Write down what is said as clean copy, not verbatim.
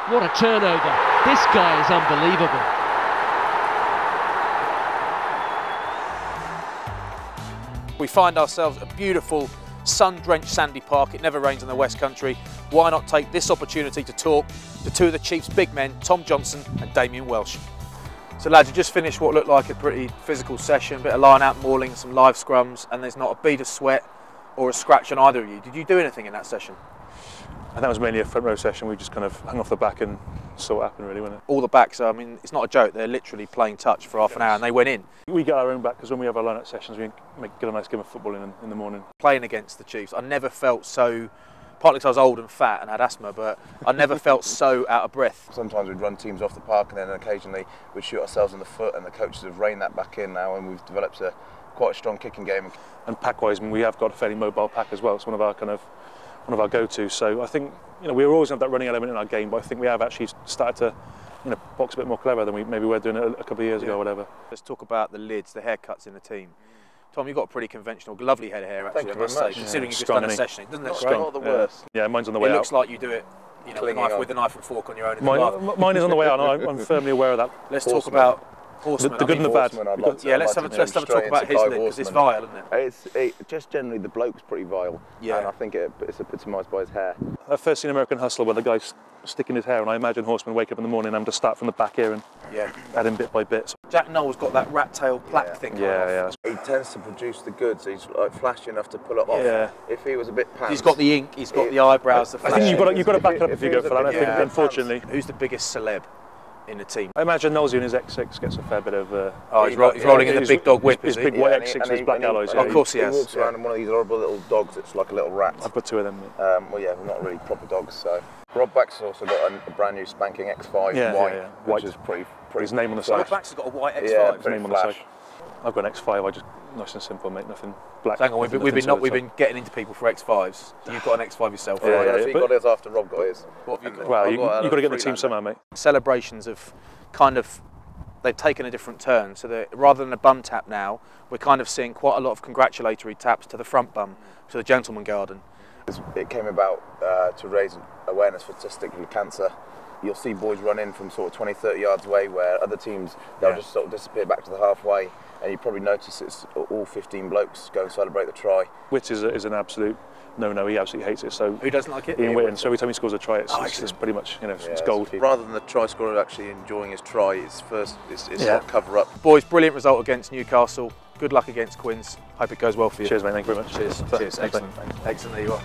What a turnover. This guy is unbelievable. We find ourselves at a beautiful sun-drenched sandy park. It never rains in the West Country. Why not take this opportunity to talk to two of the Chiefs' big men, Tom Johnson and Damian Welch. So lads, you just finished what looked like a pretty physical session, a bit of line-out mauling, some live scrums, and there's not a bead of sweat or a scratch on either of you. Did you do anything in that session? And that was mainly a front row session. We just kind of hung off the back and saw what happened, really, wasn't it? All the backs, I mean, it's not a joke, they're literally playing touch for half an hour and they went in. We get our own back because when we have our line-out sessions, we get a nice game of football in the morning. Playing against the Chiefs, I never felt so, partly because I was old and fat and had asthma, but I never felt so out of breath. Sometimes we'd run teams off the park and then occasionally we'd shoot ourselves in the foot, and the coaches have reined that back in now, and we've developed quite a strong kicking game. And pack-wise, I mean, we have got a fairly mobile pack as well. It's one of our go-tos. So I think, you know, we always have that running element in our game, but I think we have actually started to, you know, box a bit more clever than we maybe were doing it a couple of years ago or whatever. Let's talk about the lids, the haircuts in the team. Tom, you've got a pretty conventional, lovely head of hair actually, I must say, considering you've just done a session. Doesn't it look Not the worst. Yeah, mine's on the way out. It looks like you do it, you know, with a knife and fork on your own. Mine is on the way out, and I'm firmly aware of that. Let's talk about Horseman. The good and the bad. Yeah, let's have a talk about his lid, because it's vile, isn't it? Just generally, the bloke's pretty vile, yeah. And I think it's epitomised by his hair. I've first seen American Hustle where the guy's sticking his hair, and I imagine Horseman wake up in the morning and having to start from the back here and add in bit by bit. Jack Noel's got that rat tail plaque thing going off. He tends to produce the goods. He's like flashy enough to pull it off. Yeah. If he was a bit pants, he's got the ink, he's got the eyebrows, the flash. I think you've got to back it up if you go for that. I think, unfortunately. Who's the biggest celeb in the team? I imagine Nolsey in his X6 gets a fair bit of... he's rolling in the big dog whip, his big white X6 with black alloys. Of course he has. He walks around in one of these horrible little dogs that's like a little rat. I've got two of them. Well, yeah, they're not really proper dogs, so... Rob Bax's also got a brand new spanking X5 white, which is pretty his name on the side. Rob Bax has got a white X5. Yeah, his name on the side. I've got an X5. I just nice and simple, mate. Nothing black. Hang on, we've been getting into people for X5s. You've got an X5 yourself, yeah, right? Yeah, he got his after Rob got his. What have you got? Well, you've got to get the team somehow, mate. Celebrations have kind of, they've taken a different turn. So that rather than a bum tap now, we're kind of seeing quite a lot of congratulatory taps to the front bum, to the gentleman garden. It came about to raise awareness for testicular cancer. You'll see boys run in from sort of 20, 30 yards away, where other teams, they'll just sort of disappear back to the halfway, and you probably notice it's all 15 blokes go and celebrate the try. Which is an absolute no-no. He absolutely hates it. So who doesn't like it? Ian Witten. So every time he scores a try, it's pretty much, you know, it's gold. Rather than the try scorer actually enjoying his try, it's not cover up. Boys, brilliant result against Newcastle. Good luck against Quins. Hope it goes well for you. Cheers, mate. Thank you very much. Cheers. Cheers. Excellent. Excellent. There you are.